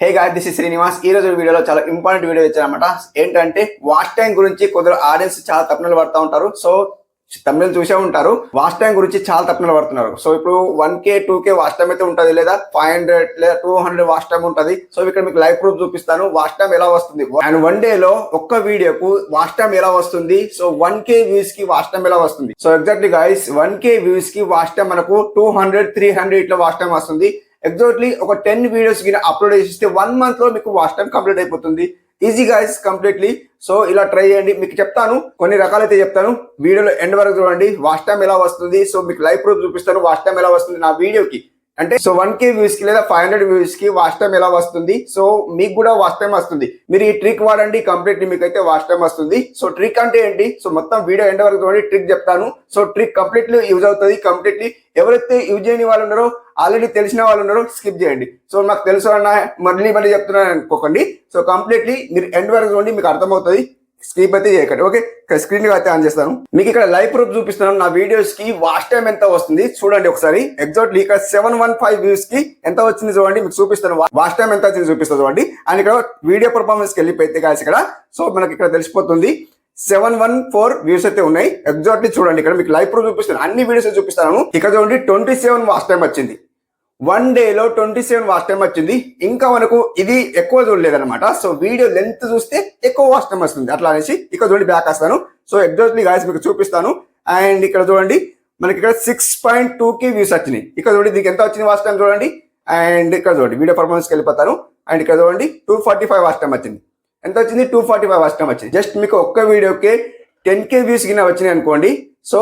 Hey guys, this is Srinivas. ఈ రోజు వీడియోలో చాలా ఇంపార్టెంట్ వీడియో ఇచ్చారన్నమాట. ఏంటంటే వాచ్ టైం గురించి కొందరు ఆడియన్స్ చాలా తప్పులు పడుతూ ఉంటారు. సో తమిళ చూసే ఉంటారు. వాచ్ టైం గురించి చాలా తప్పులు పడుతున్నారు. సో ఇప్పుడు 1K 2K వాచ్ టైం అయితే ఉంటుంది, లేదా 500 లేదా 200 వాచ్ టైం ఉంటుంది. సో ఇక్కడ మీకు లైవ్ ప్రూఫ్ చూపిస్తాను వాచ్ టైం ఎలా వస్తుంది, అండ్ 1 డే లో ఒక్క వీడియోకు వాచ్ టైం ఎలా వస్తుంది, సో 1K వ్యూస్ కి వాచ్ టైం ఎలా వస్తుంది. So exactly guys, 1K views కి వాచ్ టైం మనకు 200 300 ఇట్లా వాచ్ టైం వస్తుంది. ఎగ్జాక్ట్లీ ఒక 10 వీడియోస్ కింద అప్లోడ్ చేస్తే 1 మంత్ లో మీకు వాచ్ టైం కంప్లీట్ అయిపోతుంది. Easy guys, completely. సో ఇలా ట్రై చేయండి. మీకు చెప్తాను, కొన్ని రకాలైతే చెప్తాను. వీడియోలో ఎండ్ వరకు చూడండి వాచ్ టైం ఎలా వస్తుంది. సో మీకు లైవ్ ప్రూఫ్ చూపిస్తాను వాచ్ టైం ఎలా వస్తుంది నా వీడియోకి. అంటే సో 1K వ్యూస్ కి లేదా 500 వ్యూస్ కి వాచ్ టైం ఎలా వస్తుంది. సో మీకు కూడా వాచ్ టైం వస్తుంది. మీరు ఈ ట్రిక్ వాడండి, కంప్లీట్లీ మీకు అయితే వాచ్ టైం వస్తుంది. సో ట్రిక్ అంటే ఏంటి, సో మొత్తం వీడియో ఎండ్ వరకు చూడండి, ట్రిక్ చెప్తాను. సో ట్రిక్ కంప్లీట్లీ యూజ్ అవుతుంది. కంప్లీట్లీ ఎవరైతే యూజ్ చేయని వాళ్ళు ఉన్నారో, ఆల్రెడీ తెలిసిన వాళ్ళు ఉన్నారో స్కిప్ చేయండి. సో నాకు తెలుసు అన్న మళ్ళీ చెప్తున్నాను అనుకోకండి. సో కంప్లీట్లీ మీరు ఎండ్ వరకు చూడండి, మీకు అర్థమవుతుంది. స్కిప్ అయితే చేయకండి. ఓకే, స్క్రీన్ అయితే ఆన్ చేస్తాను. మీకు ఇక్కడ లైవ్ ప్రూఫ్ చూపిస్తున్నాను. నా వీడియోస్ కి వాచ్ టైం ఎంత వస్తుంది చూడండి ఒకసారి. ఎగ్జాక్ట్లీ ఇక్కడ 715 వ్యూస్ కి ఎంత వచ్చింది చూడండి, మీకు చూపిస్తాను. వాచ్ టైం ఎంత వచ్చింది చూపిస్తాను చూడండి. అండ్ ఇక్కడ వీడియో పర్ఫార్మెన్స్ కి వెళ్ళిపోతే కాదు ఇక్కడ. సో మనకి ఇక్కడ తెలిసిపోతుంది 714 వ్యూస్ అయితే ఉన్నాయి. ఎగ్జాక్ట్లీ చూడండి, ఇక్కడ మీకు లైవ్ ప్రూఫ్ చూపిస్తాను. అన్ని వీడియోస్ చూపిస్తాను. ఇక్కడ చూడండి 27 వాచ్ టైం వచ్చింది. 1 డేలో 27 వాచ్ టైం వచ్చింది. ఇంకా మనకు ఇది ఎక్కువ చూడలేదన్నమాట. సో వీడియో లెంత్ చూస్తే ఎక్కువ వాచ్ టైం వస్తుంది. అట్లా అనేసి ఇక్కడ చూడండి బ్యాక్ వస్తాను. సో ఎగ్జాక్ట్లీ గాయ్స్ మీకు చూపిస్తాను. అండ్ ఇక్కడ చూడండి మనకి ఇక్కడ 6.2K వ్యూస్ వచ్చినాయి. ఇక్కడ చూడండి దీనికి ఎంత వచ్చింది వాచ్ టైం చూడండి. అండ్ ఇక్కడ చూడండి వీడియో పర్ఫార్మెన్స్కి వెళ్ళిపోతాను. అండ్ ఇక్కడ చూడండి 245 వాచ్ టైం వచ్చింది. ఎంత వచ్చింది, 245 వాచ్ టైం వచ్చింది. జస్ట్ మీకు ఒక్క వీడియోకి 10K వ్యూస్ కింద వచ్చినాయి అనుకోండి. సో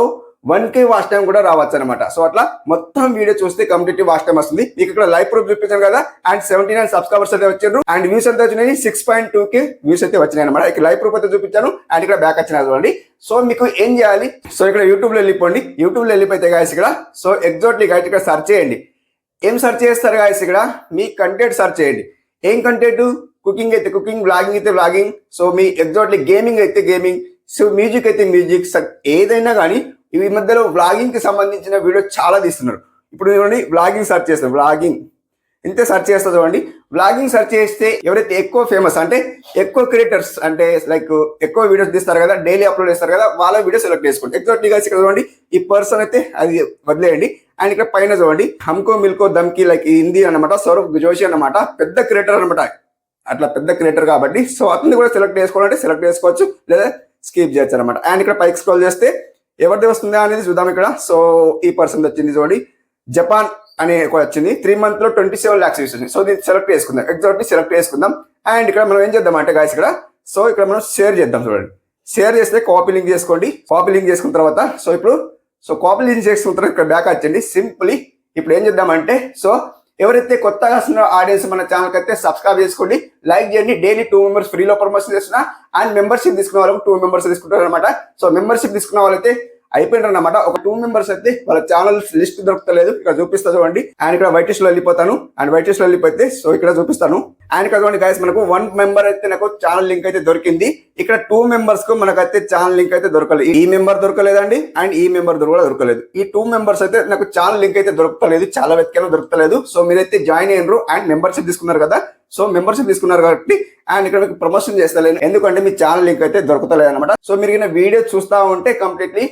1K వాచ్ టైం కూడా రావచ్చు అనమాట. సో అట్లా మొత్తం వీడియో చూస్తే కంప్లీట్ వాచ్ టైం వస్తుంది. మీకు ఇక్కడ లైవ్ ప్రూఫ్ చూపించాను కదా. అండ్ 79 సబ్స్క్రైబర్స్ అయితే వచ్చారు. అండ్ వ్యూస్ ఎంత వచ్చినాయి, 6.2K వ్యూస్ అయితే వచ్చినాయి అనమాట. ఇక్కడ లైవ్ ప్రూఫ్ అయితే చూపించాను. అండ్ ఇక్కడ బ్యాక్ వచ్చినాయి చూడండి. సో మీకు ఏం చేయాలి, సో ఇక్కడ యూట్యూబ్ లో వెళ్ళిపోండి. యూట్యూబ్ లో వెళ్ళిపోతే గాయస్ ఇక్కడ సో ఎగ్జాక్ట్లీ గాయస్ ఇక్కడ సెర్చ్ చేయండి. ఏం సెర్చ్ చేస్తారు గాయస్, ఇక్కడ మీ కంటెంట్ సెర్చ్ చేయండి. ఏం కంటెంట్, కుకింగ్ అయితే కుకింగ్, బ్లాగింగ్ అయితే blogging. So me exactly gaming అయితే గేమింగ్, సో మ్యూజిక్ అయితే మ్యూజిక్, ఏదైనా కానీ ఈ మధ్యలో వ్లాగింగ్ కి సంబంధించిన వీడియో చాలా తీస్తున్నారు. ఇప్పుడు చూడండి వ్లాగింగ్ సెర్చ్ చేస్తాం, వ్లాగింగ్ ఇంతే సెర్చ్ చేస్తా చూడండి. వ్లాగింగ్ సెర్చ్ చేస్తే ఎవరైతే ఎక్కువ ఫేమస్ అంటే ఎక్కువ క్రియేటర్స్ అంటే లైక్ ఎక్కువ వీడియోస్ తీస్తారు కదా, డైలీ అప్లోడ్ చేస్తారు కదా, వాళ్ళ వీడియో సెలెక్ట్ చేసుకోండి. ఎగ్జాక్ట్లీ ఇక్కడ చూడండి ఈ పర్సన్ అయితే అది వదిలేయండి. అండ్ ఇక్కడ పైన చూడండి హమ్కో మిల్కో దమ్కి, లైక్ హిందీ అనమాట, సౌరవ్ జోషి అనమాట, పెద్ద క్రియేటర్ అనమాట. అట్లా పెద్ద క్రియేటర్ కాబట్టి సో అతన్ని కూడా సెలెక్ట్ చేసుకోవాలంటే సెలెక్ట్ చేసుకోవచ్చు, లేదా స్కిప్ చేయొచ్చు అనమాట. అండ్ ఇక్కడ పైకి స్క్రోల్ చేస్తే ఎవరిది వస్తుందా అనేది చూద్దాం ఇక్కడ. సో ఈ పర్సన్ వచ్చింది చూడండి, జపాన్ అనే వచ్చింది. 3 months లో 27 lakhs వ్యూస్ వచ్చింది. సో దీన్ని సెలెక్ట్ చేసుకుందాం, ఎగ్జాక్ట్లీ సెలెక్ట్ చేసుకుందాం. అండ్ ఇక్కడ మనం ఏం చేద్దాం అంటే గాయస్ ఇక్కడ సో ఇక్కడ మనం షేర్ చేద్దాం చూడండి. షేర్ చేస్తే కాపీ లింక్ చేసుకోండి. కాపీ లింక్ చేసుకున్న తర్వాత సో ఇప్పుడు సో కాపీ లింక్ చేసుకున్న తర్వాత ఇక్కడ బ్యాక్ వచ్చండి. సింప్లీ ఇప్పుడు ఏం చేద్దామంటే సో ఎవరైతే కొత్తగా వస్తున్న ఆడియన్స్ మన ఛానల్కి అయితే సబ్స్క్రైబ్ చేసుకోండి, లైక్ చేయండి. డైలీ 2 members ఫ్రీలో ప్రమోషన్ చేస్తున్నా. అండ్ మెంబర్షిప్ తీసుకున్న వాళ్ళకి 2 members తీసుకుంటారు అనమాట. సో మెంబర్షిప్ తీసుకున్న వాళ్ళైతే అయిపోయినారు అనమాట. ఒక 2 members అయితే వాళ్ళ ఛానల్ లిస్ట్ దొరకలేదు. ఇక్కడ చూపిస్తా చూడండి. అండ్ ఇక్కడ వైట్ లిస్ట్ లో వెళ్ళిపోతాను. అండ్ వైట్ లిస్ట్ లో వెళ్ళిపోతే సో ఇక్కడ చూపిస్తాను. అండ్ ఇక్కడ చూడండి గైస్ మనకు 1 member అయితే నాకు ఛానల్ లింక్ అయితే దొరికింది. ఇక్కడ 2 members కు మనకైతే ఛానల్ లింక్ అయితే దొరకలేదు. ఈ మెంబర్ దొరకలేదండి, అండ్ ఈ మెంబర్ కూడా దొరకలేదు. ఈ 2 members అయితే నాకు ఛానల్ లింక్ అయితే దొరకలేదు. చాలా వెతికాను, దొరకలేదు. సో మీరైతే జాయిన్ అయ్యారు అండ్ మెంబర్షిప్ తీసుకున్నారు కదా. సో మెంబర్షిప్ తీసుకున్నారు కాబట్టి అండ్ ఇక్కడ మీకు ప్రమోషన్ చేస్తలేను, ఎందుకంటే మీ ఛానల్ లింక్ అయితే దొరకలేదు అనమాట. సో మీరు వీడియో చూస్తా ఉంటే కంప్లీట్లీ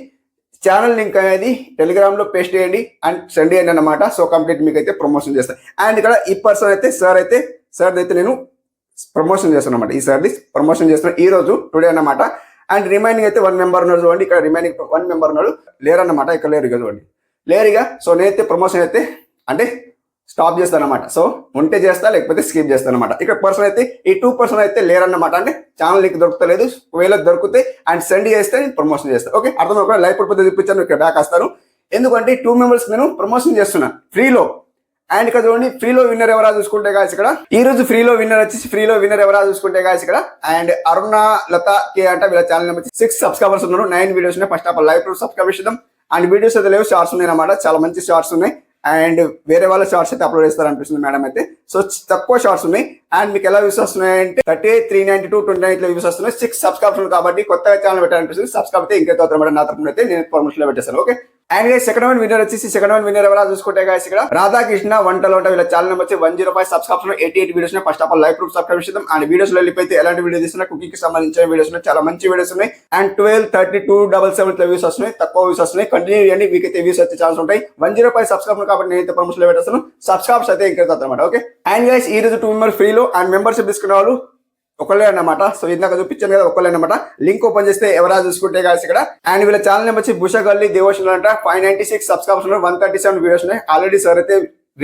ఛానల్ లింక్ అనేది టెలిగ్రామ్ లో పేస్ట్ చేయండి అండ్ సెండ్ చేయండి అనమాట. సో కంప్లీట్ మీకు అయితే ప్రమోషన్ చేస్తాను. అండ్ ఇక్కడ ఈ పర్సన్ అయితే సార్ అయితే నేను ప్రమోషన్ చేస్తాను అనమాట. ఈ సార్ది ప్రమోషన్ చేస్తున్నాను ఈ రోజు టుడే అన్నమాట. అండ్ రిమైనింగ్ అయితే 1 member ఉన్నాడు చూడండి. ఇక్కడ రిమైనింగ్ 1 member ఉన్నాడు, లేరన్నమాట. ఇక్కడ లేరు ఇక చూడండి, లేరుగా. సో నేనైతే ప్రమోషన్ అయితే అంటే స్టాప్ చేస్తాను అనమాట. సో ఉంటే చేస్తా, లేకపోతే స్కిప్ చేస్తాను అనమాట. ఇక్కడ పర్సన్ అయితే ఈ 2 person అయితే లేరన్నమాట. అంటే ఛానల్ లింక్ దొరకలేదు. ఒకవేళ దొరికితే అండ్ సెండ్ చేస్తే నేను ప్రమోషన్ చేస్తాను. ఓకే, అర్థం ఒక లైవ్ ప్రూఫ్ చూపించాను. ఇక్కడ బ్యాక్ వస్తాను, ఎందుకంటే 2 members నేను ప్రమోషన్ చేస్తున్నా ఫ్రీలో. అండ్ ఇక్కడ చూడండి ఫ్రీలో విన్నర్ ఎవరా చూసుకుంటే గాయస్ ఇక్కడ ఈ రోజు ఫ్రీలో విన్నర్ వచ్చేసి ఫ్రీలో విన్నర్ ఎవరా చూసుకుంటే గాయస్ ఇక్కడ అండ్ అరుణ లత కే అంటే వీళ్ళ ఛానల్ నెంబర్ 6 subscribers ఉన్నారు. 9 videos ఉన్నాయి. First of all live proof subscribe చేద్దాం. అండ్ వీడియోస్ అయితే లేవు, షార్ట్స్ ఉన్నాయి అన్నమాట. చాలా మంచి షార్ట్స్ ఉన్నాయి. అండ్ వేరే వాళ్ళ షార్ట్స్ అయితే అప్లోడ్ చేస్తారు అనిపిస్తుంది మేడం అయితే. సో తక్కువ షార్ట్స్ ఉన్నాయి. అండ్ మీకు ఎలా వ్యూస్ వస్తున్నాయి అంటే 38 392 29 వ్యూస్ వస్తున్నాయి. 6 subscribers కాబట్టి కొత్తగా ఛానల్ పెట్టాలనిపిస్తుంది. సబ్స్క్రైబ్ అయితే ఇంకైతే అవుతారు మేడం. నా తరపున అయితే నేను ప్రమోషన్ లో పెట్టేస్తాను. Okay. And guys second winner వచ్చేసి సెకండ్ విన్నర్ ఎవరా చూసుకుంటే గైస్ ఇక్కడ రాధాకృష్ణ వంటలు వీళ్ళ ఛానల్ నెంబర్ వచ్చి 105 సబ్స్క్రైబర్స్ 88 వీడియోస్ ఉన్నాయి. First of all like proof subscribe చేద్దాం. అండ్ వీడియోస్ లో వెళ్ళిపోతే ఎలాంటి వీడియో తీస్తున్నా కుకింగ్ కి సంబంధించిన వీడియోస్ ఉన్నాయి, చాలా మంచి వీడియోస్ ఉన్నాయి. అండ్ 12:32:77 వ్యూస్ వస్తున్నాయి, తక్కువ వ్యూస్ వస్తున్నాయి. కంటిన్యూ చేయండి, మీకైతే వ్యూస్ వచ్చే ఛాన్స్ ఉంటాయి. 105 సబ్స్క్రైబర్ కాబట్టి నేనైతే ప్రమోషన్ లో పెట్టేస్తాను, సబ్స్క్రైబ్స్ అయితే ఇంక్రీజ్ అవుతాయి అనమాట. ఓకే అండ్ గైస్ ఈ రోజు 2 మెంబర్ ఫ్రీలో అండ్ మెంబర్షిప్ తీసుకునే వాళ్ళు ఒకళ్ళే అన్నమాట. సో ఇందాక చూపించాను కదా ఒకళ్ళే అన్నమాట. లింక్ ఓపెన్ చేస్తే ఎవరా చూసుకుంటే గాయస్ ఇక్కడ. అండ్ వీళ్ళ ఛానల్ నెంబర్ వచ్చి బుషగల్లి దేవోషన్ అంట 596 సబ్స్క్రైబర్స్ 137 వీడియోస్ ఉన్నాయి. ఆల్రెడీ సార్ అయితే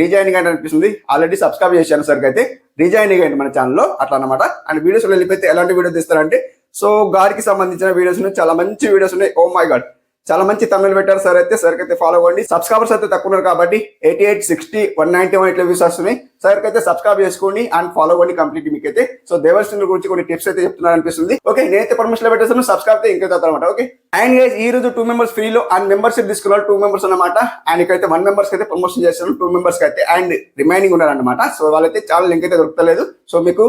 రీజాయినింగ్ అంటే అనిపిస్తుంది, ఆల్రెడీ సబ్స్క్రైబ్ చేశాను సార్ అయితే రీజాయినింగ్ అయ్యండి మన ఛానల్లో అట్లా అనమాట. అండ్ వీడియోస్ వెళ్ళిపోతే ఎలాంటి వీడియో తీస్తారంటే సో గాడికి సంబంధించిన వీడియోస్ ఉన్నాయి, చాలా మంచి వీడియోస్ ఉన్నాయి. ఓ మై గాడ్ చాలా మంచి తమిళ పెట్టారు సార్ అయితే. సార్ అయితే ఫాలో అవ్వండి. సబ్స్క్రైబర్స్ అయితే తక్కువ ఉన్నారు కాబట్టి 88, 60, 191 ఇట్లా వ్యూస్ వస్తున్నాయి. సార్ అయితే సబ్స్క్రైబ్ చేసుకోండి అండ్ ఫాలో అవ్వండి కంప్లీట్ మీకైతే. సో దేవర్సిన గురించి కొన్ని టిప్స్ అయితే చెప్తున్నారు అనిపిస్తుంది. ఓకే నేనైతే పర్మిషన్ లో పెట్టేస్తాను, సబ్స్క్రైబ్ అయితే ఇంకా అనమాట. ఓకే అండ్ గైస్ ఈ రోజు 2 మెంబర్స్ ఫ్రీలో అండ్ మెంబర్షిప్ తీసుకున్నారు 2 మెంబర్స్ అనమాట. అండ్ ఇక్కడైతే 1 మెంబర్స్ అయితే ప్రమోషన్ చేస్తాను, 2 మెంబర్స్ అయితే అండ్ రిమైనింగ్ ఉన్నారనమాట. సో వాళ్ళైతే చాలా లింక్ అయితే దొరకలేదు. సో మీకు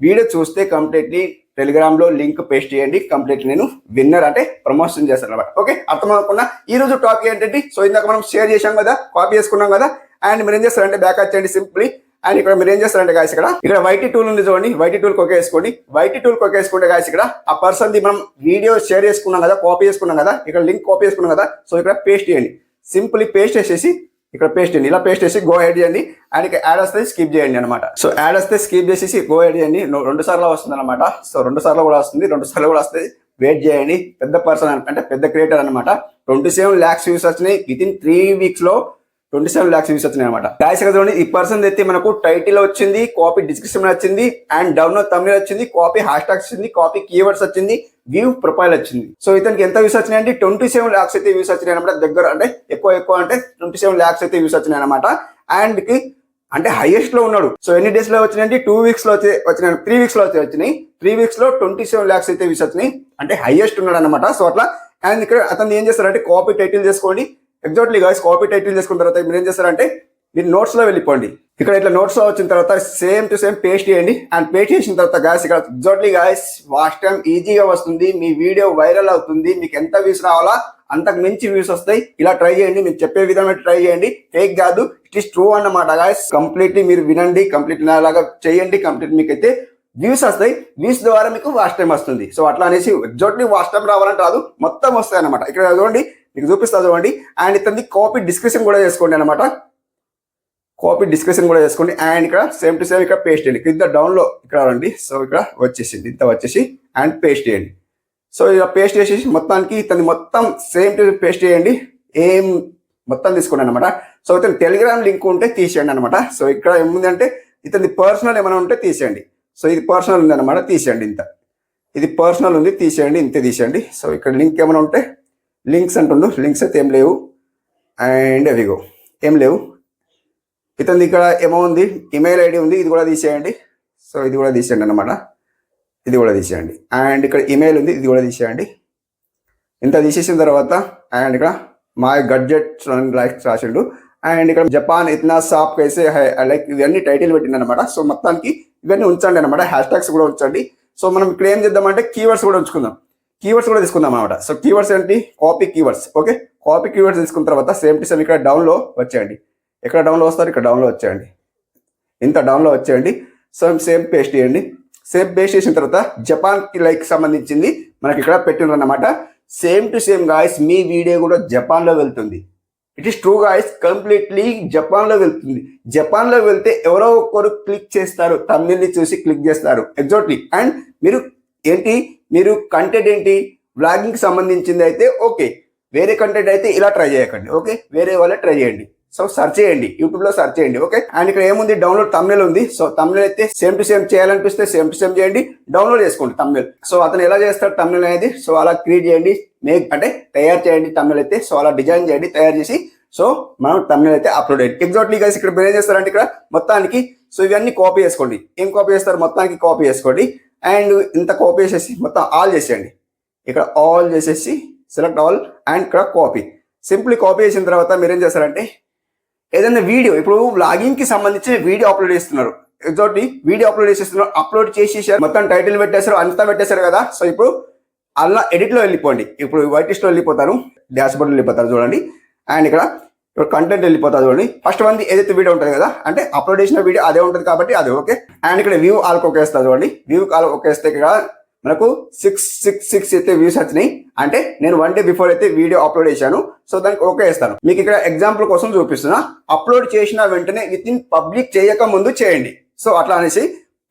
వీడియో చూస్తే కంప్లీట్లీ టెలిగ్రామ్ లో లింక్ పేస్ట్ చేయండి, కంప్లీట్ నేను విన్నర్ అంటే ప్రమోషన్ చేస్తాను అనమాట. ఓకే అర్థమవుకుండా ఈ రోజు టాపిక్ ఏంటంటే సో ఇందాక మనం షేర్ చేసాం కదా, కాపీ చేసుకున్నాం కదా. అండ్ మీరు ఏం చేస్తారంటే బ్యాక్ వచ్చేయండి సింప్లీ. అండ్ ఇక్కడ మీరు ఏం చేస్తారంటే గాయస్ ఇక్కడ వైటీ టూల్ ఉంది చూడండి, వైటీ టూల్ కొకేసుకోండి. వైటీ టూల్ కొకేసుకుంటే గాయస్ ఇక్కడ ఆ పర్సన్ ది మనం వీడియో షేర్ చేసుకున్నాం కదా, కాపీ చేసుకున్నాం కదా, ఇక్కడ లింక్ కాపీ చేసుకున్నాం కదా. సో ఇక్కడ పేస్ట్ చేయండి, సింప్లీ పేస్ట్ చేసేసి ఇక్కడ పేస్ట్ చేయండి. ఇలా పేస్ట్ చేసి గో హెడ్ చేయండి. అండ్ ఇక్కడ యాడ్ వస్తే స్కిప్ చేయండి అనమాట. సో యాడ్ వస్తే స్కిప్ చేసేసి గో హెడ్ చేయండి. 2 సార్లు వస్తుంది అనమాట. సో 2 సార్లు కూడా వస్తుంది, 2 సార్లు కూడా వస్తుంది. వెయిట్ చేయండి. పెద్ద పర్సన్ అంటే పెద్ద క్రియేటర్ అనమాట. 27 lakhs వ్యూస్ వచ్చినాయి విత్ ఇన్ 3 weeks లో. 27 lakhs వ్యూస్ వచ్చినాయి అనమాట. గాయస్ చూడండి ఈ పర్సన్ అయితే మనకు టైటిల్ వచ్చింది, కాపీ డిస్క్రిప్షన్ వచ్చింది, అండ్ డౌన్ తమిళ వచ్చింది, కాపీ హ్యాష్ ట్యాగ్స్ వచ్చింది, కాపీ కీవర్డ్స్ వచ్చింది, వ్యూ ప్రొఫైల్ వచ్చింది. సో ఇతనికి ఎంత వ్యూస్ వచ్చినాయి అంటే 27 lakhs అయితే వ్యూస్ వచ్చినాయి అనమాట. దగ్గర అంటే ఎక్కువ అంటే 27 lakhs అయితే వ్యూస్ వచ్చినాయి అనమాట. అండ్ కి అంటే హైయెస్ట్ లో ఉన్నాడు. సో ఎన్ని డేస్ లో వచ్చినాయి 2 weeks లో వచ్చినాయి, 3 weeks లో వచ్చినాయి. 3 weeks లో 27 lakhs అయితే వ్యూస్ వచ్చినాయి, అంటే హైయెస్ట్ ఉన్నాడు అనమాట. సో అట్లా. అండ్ ఇక్కడ అతను ఏం చేస్తారంటే కాపీ టైటిల్ చేసుకోండి. ఎగ్జాక్ట్లీ గాయస్ కాపీ టైటిల్ చేసుకున్న తర్వాత మీరు ఏం చేస్తారంటే మీరు నోట్స్ లో వెళ్ళిపోండి. ఇక్కడ ఇట్లా నోట్స్ లో వచ్చిన తర్వాత సేమ్ టు సేమ్ పేస్ట్ చేయండి. అండ్ పేస్ట్ చేసిన తర్వాత గాయస్ ఇక్కడ ఎగ్జాక్ట్లీ గాయస్ వాచ్ టైం ఈజీగా వస్తుంది, మీ వీడియో వైరల్ అవుతుంది. మీకు ఎంత వ్యూస్ రావాలా అంతకు మించి వ్యూస్ వస్తాయి. ఇలా ట్రై చేయండి, మీరు చెప్పే విధంగా ట్రై చేయండి, ఫేక్ కాదు, ఇట్ ఈస్ ట్రూ అన్నమాట గాయస్. కంప్లీట్లీ మీరు వినండి, కంప్లీట్ అలాగా చేయండి, కంప్లీట్ మీకైతే వ్యూస్ వస్తాయి. వ్యూస్ ద్వారా మీకు వాచ్ టైం వస్తుంది. సో అట్లా అనేసి ఎగ్జాక్ట్లీ వాచ్ టైం రావాలంటే రాదు, మొత్తం వస్తాయి అనమాట. ఇక్కడ చూడండి మీకు చూపిస్తా చూడండి. అండ్ ఇతని కాపీ డిస్క్రిప్షన్ కూడా చేసుకోండి అనమాట. కాపీ డిస్క్రిప్షన్ కూడా చేసుకోండి. అండ్ ఇక్కడ సేమ్ టు సేమ్ ఇక్కడ పేస్ట్ చేయండి. కింద డౌన్ లో ఇక్కడ రండి. సో ఇక్కడ వచ్చేసింది, ఇంత వచ్చేసి అండ్ పేస్ట్ చేయండి. సో ఇలా పేస్ట్ చేసేసి మొత్తానికి ఇతని మొత్తం సేమ్ టు పేస్ట్ చేయండి. ఏం మొత్తం తీసుకోండి అనమాట. సో ఇతని టెలిగ్రామ్ లింక్ ఉంటే తీసేయండి అనమాట. సో ఇక్కడ ఏముంది అంటే ఇతని పర్సనల్ ఏమైనా ఉంటే తీసేయండి. సో ఇది పర్సనల్ ఉంది అనమాట, తీసేయండి. ఇంత ఇది పర్సనల్ ఉంది, తీసేయండి, ఇంతే తీసేయండి. సో ఇక్కడ లింక్ ఏమైనా ఉంటే లింక్స్ అంటుండు, లింక్స్ అయితే ఏం లేవు. అండ్ అవిగో ఏం లేవు. ఇతని ఇక్కడ ఏమో ఉంది, ఇమెయిల్ ఐడి ఉంది, ఇది కూడా తీసేయండి. సో ఇది కూడా తీసేయండి అనమాట, ఇది కూడా తీసేయండి. అండ్ ఇక్కడ ఇమెయిల్ ఉంది, ఇది కూడా తీసేయండి. ఇంత తీసేసిన తర్వాత అండ్ ఇక్కడ మై గడ్జెట్ లైక్ రాసిండు. అండ్ ఇక్కడ జపాన్ ఇతనా సాప్ కైసే లైక్ ఇవన్నీ టైటిల్ పెట్టింది అనమాట. సో మొత్తానికి ఇవన్నీ ఉంచండి అనమాట, హ్యాష్ ట్యాగ్స్ కూడా ఉంచండి. సో మనం ఇక్కడ ఏం చేద్దామంటే కీవర్డ్స్ కూడా ఉంచుకుందాం, కీవర్డ్స్ కూడా తీసుకుందాం అనమాట. సో కీవర్డ్స్ ఏంటి, copy keywords. Okay copy keywords తీసుకున్న తర్వాత సేమ్ టు సేమ్ ఇక్కడ డౌన్లో వచ్చేయండి. ఎక్కడ డౌన్లో వస్తారు, ఇక్కడ డౌన్లో వచ్చేయండి, ఇంత డౌన్లో వచ్చేయండి. సో సేమ్ పేస్ట్ చేయండి. సేమ్ పేస్ట్ చేసిన తర్వాత జపాన్ కి లైక్ సంబంధించింది మనకి ఇక్కడ పెట్టిండ్రు అన్నమాట. Same to same guys me video కూడా జపాన్ లో వెళ్తుంది. It is true guys, completely Japan లో వెళ్తుంది. జపాన్ లో వెళ్తే ఎవరో ఒకరు క్లిక్ చేస్తారు, తమిళని చూసి క్లిక్ చేస్తారు ఎగ్జాక్ట్లీ. అండ్ మీరు ఏంటి, మీరు కంటెంట్ ఏంటి వ్లాగింగ్ సంబంధించింది అయితే ఓకే, వేరే కంటెంట్ అయితే ఇలా ట్రై చేయకండి. ఓకే వేరే వాళ్ళే ట్రై చేయండి. సో సర్చ్ చేయండి, యూట్యూబ్ లో సర్చ్ చేయండి. ఓకే అండ్ ఇక్కడ ఏముంది, డౌన్లోడ్ తమిళ ఉంది. సో తమిళ అయితే సేమ్ టు సేమ్ చేయాలనిపిస్తే సేమ్ టు సేమ్ చేయండి, డౌన్లోడ్ చేసుకోండి తమిళ. సో అతను ఎలా చేస్తాడు తమిళ అనేది, సో అలా క్రియేట్ చేయండి, అంటే తయారు చేయండి తమిళ అయితే. సో అలా డిజైన్ చేయండి, తయారు చేసి సో మనం తమిళ అయితే అప్లోడ్ అయ్యింది. ఎగ్జాక్ట్లీ గైస్ ఇక్కడ మీరు ఏం చేస్తారంటే ఇక్కడ మొత్తానికి సో ఇవన్నీ కాపీ చేసుకోండి. ఏం కాపీ చేస్తారు, మొత్తానికి కాపీ చేసుకోండి. అండ్ ఇంత కాపీ చేసేసి మొత్తం ఆల్ చేసేయండి. ఇక్కడ ఆల్ చేసేసి సెలెక్ట్ ఆల్ అండ్ ఇక్కడ కాపీ. సింప్లీ కాపీ చేసిన తర్వాత మీరు ఏం చేస్తారంటే ఏదైనా వీడియో, ఇప్పుడు వ్లాగింగ్ కి సంబంధించి వీడియో అప్లోడ్ చేస్తున్నారు, ఎగ్జాక్ట్లీ వీడియో అప్లోడ్ చేసేస్తున్నారు, అప్లోడ్ చేసేసారు, మొత్తం టైటిల్ పెట్టేశారు, అంతా పెట్టేశారు కదా. సో ఇప్పుడు అలా ఎడిట్ లో వెళ్ళిపోండి. ఇప్పుడు వైట్ లిస్ట్ లో వెళ్ళిపోతాను, డాష్ బోర్డ్ లో వెళ్ళిపోతారు చూడండి. అండ్ ఇక్కడ కంటెంట్ వెళ్ళిపోతుంది చూడండి. ఫస్ట్ వన్ ఏదైతే వీడియో ఉంటుంది కదా, అంటే అప్లోడ్ చేసిన వీడియో అదే ఉంటుంది కాబట్టి అది ఓకే. అండ్ ఇక్కడ వ్యూ ఆల్ ఒకేస్తుంది చూడండి. వ్యూ ఆల్ ఒకేస్తే ఇక్కడ మనకు 666 అయితే వ్యూస్ వచ్చినాయి. అంటే నేను 1 డే బిఫోర్ అయితే వీడియో అప్లోడ్ చేశాను. సో దానికి ఓకే వేస్తాను. మీకు ఇక్కడ ఎగ్జాంపుల్ కోసం చూపిస్తున్నా. అప్లోడ్ చేసిన వెంటనే విత్ ఇన్ పబ్లిక్ చేయక ముందు చేయండి. సో అట్లా అనేసి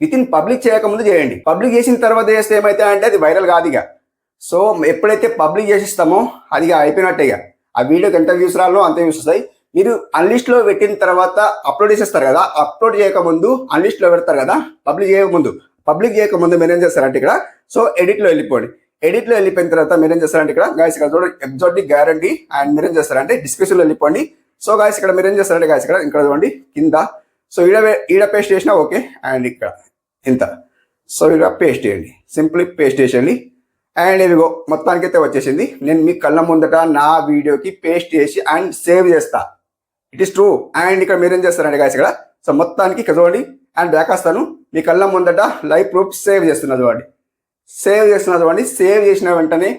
విత్ ఇన్ పబ్లిక్ చేయక ముందు చేయండి. పబ్లిక్ చేసిన తర్వాత చేస్తే ఏమైతే అంటే అది వైరల్ కాదు ఇక. సో ఎప్పుడైతే పబ్లిక్ చేసిస్తామో అది అయిపోయినట్టే. ఇక ఆ వీడియోకి ఎంత వ్యూస్ రాలో అంత వ్యూస్ వస్తాయి. మీరు అన్లిస్ట్ లో పెట్టిన తర్వాత అప్లోడ్ చేసేస్తారు కదా, అప్లోడ్ చేయక ముందు అన్లిస్ట్ లో పెడతారు కదా, పబ్లిక్ చేయక ముందు మీరు ఏం చేస్తారంటే ఇక్కడ సో ఎడిట్ లో వెళ్ళిపోండి. ఎడిట్ లో వెళ్ళిపోయిన తర్వాత మీరు ఏం చేస్తారంటే ఇక్కడ గాయస్ ఇక్కడ చూడండి ఎగ్జాక్ట్లీ గ్యారంటీ. అండ్ మీరు ఏం చేస్తారంటే డిస్క్రిప్షన్ లో వెళ్ళిపోండి. సో గాయస్ ఇక్కడ మీరు ఏం చేస్తారంటే గాయస్ ఇక్కడ చూడండి కింద. సో ఈడ పేస్ట్ చేసినా ఓకే. అండ్ ఇక్కడ ఇంత. సో ఇక్కడ పేస్ట్ చేయండి, సింప్లీ పేస్ట్ చేసేయండి. అండ్ ఇదిగో మొత్తానికి అయితే వచ్చేసింది. నేను మీ కళ్ళ ముందట నా వీడియోకి పేస్ట్ చేసి అండ్ సేవ్ చేస్తా. It is true. అండ్ ఇక్కడ మీరేం చేస్తారంటే గాయస్ ఇక్కడ సో మొత్తానికి ఇక్కడ చూడండి అండ్ బ్యాక్ వస్తాను. మీ కళ్ళ ముందట లైవ్ ప్రూఫ్ సేవ్ చేస్తున్నా చూడండి. సేవ్ చేసిన వెంటనే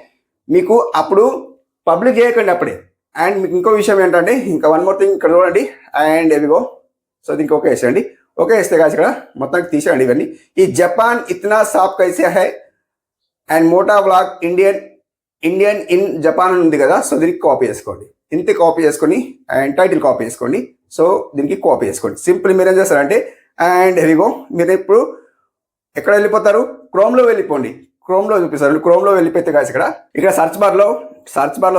మీకు అప్పుడు పబ్లిక్ చేయకండి అప్పుడే. అండ్ మీకు ఇంకో విషయం ఏంటంటే ఇంకా వన్ మోర్ థింగ్ ఇక్కడ చూడండి. అండ్ ఎవిగో సో దీనికి ఓకే వేసేయండి. ఓకే వేస్తే గాయస్ ఇక్కడ మొత్తానికి తీసేయండి ఇవన్నీ. ఈ జపాన్ ఇతనా సాఫ్ కైసే హై అండ్ మోటా వ్లాగ్ ఇండియన్ ఇన్ జపాన్ అని ఉంది కదా. సో దీనికి కాపీ చేసుకోండి. ఇంత కాపీ చేసుకొని అండ్ టైటిల్ కాపీ చేసుకోండి. సో దీనికి కాపీ చేసుకోండి. సింపుల్ మీరు ఏం చేస్తారంటే అండ్ హెవిగో మీరు ఇప్పుడు ఎక్కడ వెళ్ళిపోతారు, క్రోమ్లో వెళ్ళిపోండి. క్రోమ్లో చూపిస్తారు. క్రోమ్లో వెళ్ళిపోతే గాయస్ ఇక్కడ సర్చ్ బార్లో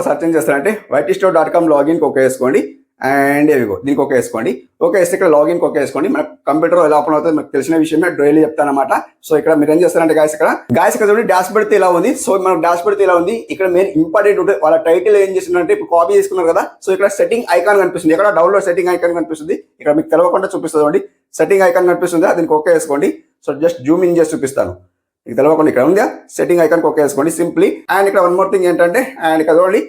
సర్చ్ ఏం చేస్తారంటే whitestore.com లాగిన్ ఓకే వేసుకోండి. అండ్ ఎవిగో దీనికి ఓకే వేసుకోండి. ఓకే వేస్తే ఇక్కడ లాగిన్ ఓకే వేసుకోండి. మన కంప్యూటర్ ఎలా ఓపెన్ అవుతుంది మీకు తెలిసిన విషయమే, డైలీ చెప్తాను అనమాట. సో ఇక్కడ మీరు ఏం చేస్తారంటే గాయస్ ఇక్కడ చూడండి డాష్ బోర్డ్ ఇలా ఉంది. సో మనకు డాష్ బోర్డ్ ఇలా ఉంది. ఇక్కడ మెయిన్ ఇంపార్టెంట్ ఉంటుంది. వాళ్ళ టైటిల్ ఏం చేస్తున్నారంటే ఇప్పుడు కాపీ చేసుకున్నారు కదా. సో ఇక్కడ సెట్టింగ్ ఐకాన్ కనిపిస్తుంది. ఇక్కడ డౌన్లోడ్ సెట్టింగ్ ఐకాన్ కనిపిస్తుంది. ఇక్కడ మీకు తెలవకుండా చూపిస్తుంది. సెట్టింగ్ ఐకాన్ కనిపిస్తుంది, దీనికి ఓకే వేసుకోండి. సో జస్ట్ జూమ్ ఇన్ చేసి చూపిస్తాను. మీకు తెలవకుండా ఇక్కడ ఉందా సెట్టింగ్ ఐకాన్ ఓకే వేసుకోండి సింప్లీ. అండ్ ఇక్కడ వన్ మోర్ థింగ్ ఏంటంటే అండ్ ఇక్కడ చూడండి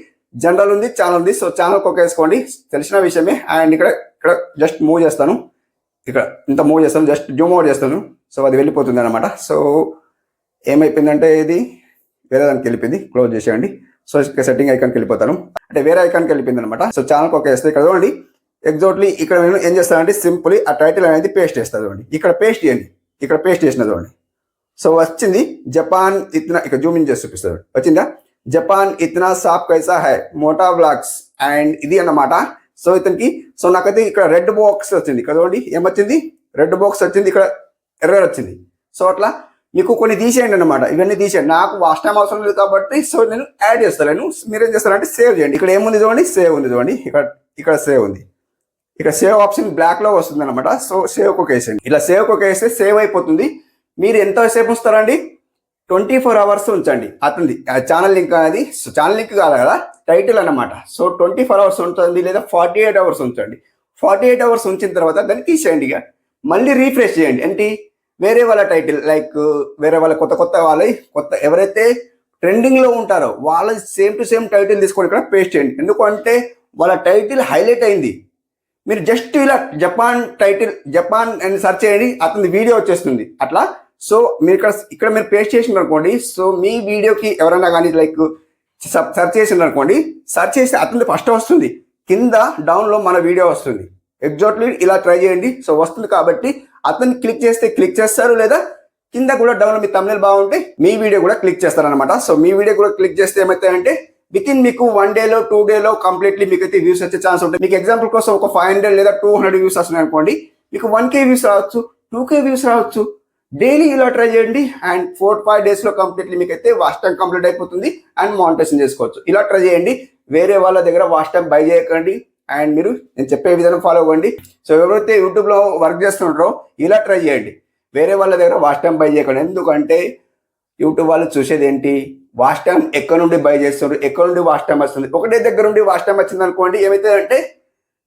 జనరల్ ఉంది, ఛానల్ ఉంది. సో ఛానల్ ఓకే వేసుకోండి, తెలిసిన విషయమే. అండ్ ఇక్కడ జస్ట్ మూవ్ చేస్తాను. ఇక్కడ ఇంత మూవ్ చేస్తాను, జస్ట్ జూమ్ అవుట్ చేస్తాను. సో అది వెళ్ళిపోతుంది అనమాట. సో ఏమైపోయిందంటే ఇది వేరే దానికి వెళ్ళిపోయింది, క్లోజ్ చేసేయండి. సో ఇక్కడ సెట్టింగ్ ఐకాన్కి వెళ్ళిపోతాను, అంటే వేరే ఐకాన్కి వెళ్ళిపోయింది అనమాట. సో ఛానల్కి ఓకే వేస్తే ఇక్కడ చూడండి ఎగ్జాక్ట్లీ ఇక్కడ నేను ఏం చేస్తానంటే సింపుల్లీ ఆ టైటిల్ అనేది పేస్ట్ చేస్తాను చూడండి. ఇక్కడ పేస్ట్ చేయండి. ఇక్కడ పేస్ట్ చేసిన చూడండి. సో వచ్చింది జపాన్ ఇతనా, ఇక్కడ జూమ్ ఇన్ చేసి చూపిస్తాడు. వచ్చిందా జపాన్ ఇతనా సాఫ్ కైసా హై మోటా వ్లాగ్స్. అండ్ ఇది అన్నమాట. సో ఇతనికి సో నాకైతే ఇక్కడ రెడ్ బాక్స్ వచ్చింది. ఇక్కడ చూడండి ఏమొచ్చింది, రెడ్ బాక్స్ వచ్చింది. ఇక్కడ ఎర్రర్ వచ్చింది. సో అట్లా మీకు కొన్ని తీసేయండి అనమాట. ఇవన్నీ తీసేయండి. నాకు వాచ్ టైం అవసరం లేదు కాబట్టి సో నేను యాడ్ చేస్తాను. మీరేం చేస్తారంటే సేవ్ చేయండి. ఇక్కడ ఏముంది చూడండి, సేవ్ ఉంది చూడండి. ఇక్కడ సేవ్ ఉంది. ఇక్కడ సేవ్ ఆప్షన్ బ్లాక్ లో వస్తుంది అనమాట. సో సేవ్ ఒక వేసేయండి. ఇలా సేవ్ ఒక వేస్తే సేవ్ అయిపోతుంది. మీరు ఎంతసేపు ఉంచుతారండి, 24 hours ఉంచండి. అతనిది ఛానల్ లింక్ అనేది ఛానల్ లింక్ కాదు కదా, టైటిల్ అన్నమాట. సో 24 hours ఉంటుంది, లేదా 48 hours ఉంచండి. 48 hours ఉంచిన తర్వాత దాన్ని తీసేయండి. ఇక మళ్ళీ రీఫ్రెష్ చేయండి. ఏంటి వేరే వాళ్ళ టైటిల్, లైక్ వేరే వాళ్ళ కొత్త వాళ్ళ ఎవరైతే ట్రెండింగ్ లో ఉంటారో వాళ్ళ సేమ్ టు సేమ్ టైటిల్ తీసుకొని ఇక్కడ పేస్ట్ చేయండి. ఎందుకంటే వాళ్ళ టైటిల్ హైలైట్ అయింది. మీరు జస్ట్ ఇలా జపాన్ అని సెర్చ్ చేయండి, అతని వీడియో వచ్చేస్తుంది అట్లా. సో మీరు ఇక్కడ మీరు పేస్ట్ చేసిన అనుకోండి. సో మీ వీడియోకి ఎవరైనా కానీ లైక్ సెర్చ్ చేసిన అనుకోండి, సెర్చ్ చేసి అతని ఫస్ట్ వస్తుంది, కింద డౌన్ లో మన వీడియో వస్తుంది. ఎగ్జాక్ట్లీ ఇలా ట్రై చేయండి. సో వస్తుంది కాబట్టి అతన్ని క్లిక్ చేస్తారు, లేదా కింద కూడా డౌన్ లో మీ thumbnail బాగుంటే మీ వీడియో కూడా క్లిక్ చేస్తారనమాట. సో మీ వీడియో కూడా క్లిక్ చేస్తే ఏమవుతాయంటే విత్ ఇన్ మీకు 1 day 2 days కంప్లీట్లీ మీకు అయితే వ్యూస్ వచ్చే ఛాన్స్ ఉంటుంది. మీకు ఎగ్జాంపుల్ కోసం ఒక 500 లేదా 200 వ్యూస్ వస్తున్నాయి అనుకోండి, మీకు 1K వ్యూస్ రావచ్చు, 2K వ్యూస్ రావచ్చు. డైలీ ఇలా ట్రై చేయండి. అండ్ 4-5 days కంప్లీట్లీ మీకు అయితే వాచ్ టైం కంప్లీట్ అయిపోతుంది అండ్ మానిటైజేషన్ చేసుకోవచ్చు. ఇలా ట్రై చేయండి. వేరే వాళ్ళ దగ్గర వాచ్ టైం బై చేయకండి. అండ్ మీరు నేను చెప్పే విధానం ఫాలో అవ్వండి. సో ఎవరైతే యూట్యూబ్ లో వర్క్ చేస్తుంటారో ఇలా ట్రై చేయండి. వేరే వాళ్ళ దగ్గర వాచ్ టైం బై చేయకండి. ఎందుకంటే యూట్యూబ్ వాళ్ళు చూసేది ఏంటి, వాచ్ టైం ఎక్కడ నుండి బై చేస్తున్నారు, ఎక్కడ నుండి వాచ్ టైం వస్తుంది. ఒకటే దగ్గర నుండి వాచ్ టైం వచ్చింది అనుకోండి, ఏమైతే అంటే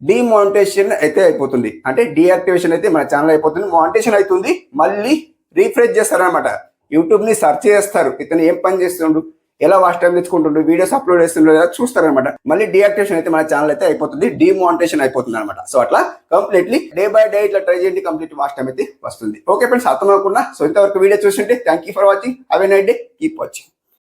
డిమానిటైజేషన్ అయితే అయిపోతుంది, అంటే డియాక్టివేషన్ అయితే మన ఛానల్ అయిపోతుంది. మానిటైజేషన్ అవుతుంది, మళ్ళీ రీఫ్రెష్ చేస్తారనమాట. యూట్యూబ్ ని సెర్చ్ చేస్తారు, ఇతను ఏం పని చేస్తుండ్రు, ఎలా వాచ్ టైం తెచ్చుకుంటుండ్రు, వీడియోస్ అప్లోడ్ చేస్తుండ్రు లేదా చూస్తారనమాట. మళ్ళీ డియాక్టివేషన్ అయితే మన ఛానల్ అయితే అయిపోతుంది, డిమానిటైజేషన్ అయిపోతుంది అనమాట. సో అట్లా కంప్లీట్లీ డే బై డే ఇట్లా ట్రై చేయండి, కంప్లీట్ వాచ్ టైం అయితే వస్తుంది. ఓకే ఫ్రెండ్స్, అర్థం అవ్వకుండా. సో ఇంతవరకు వీడియో చూస్తుంటే thank you for watching. Have a nice day, keep watching.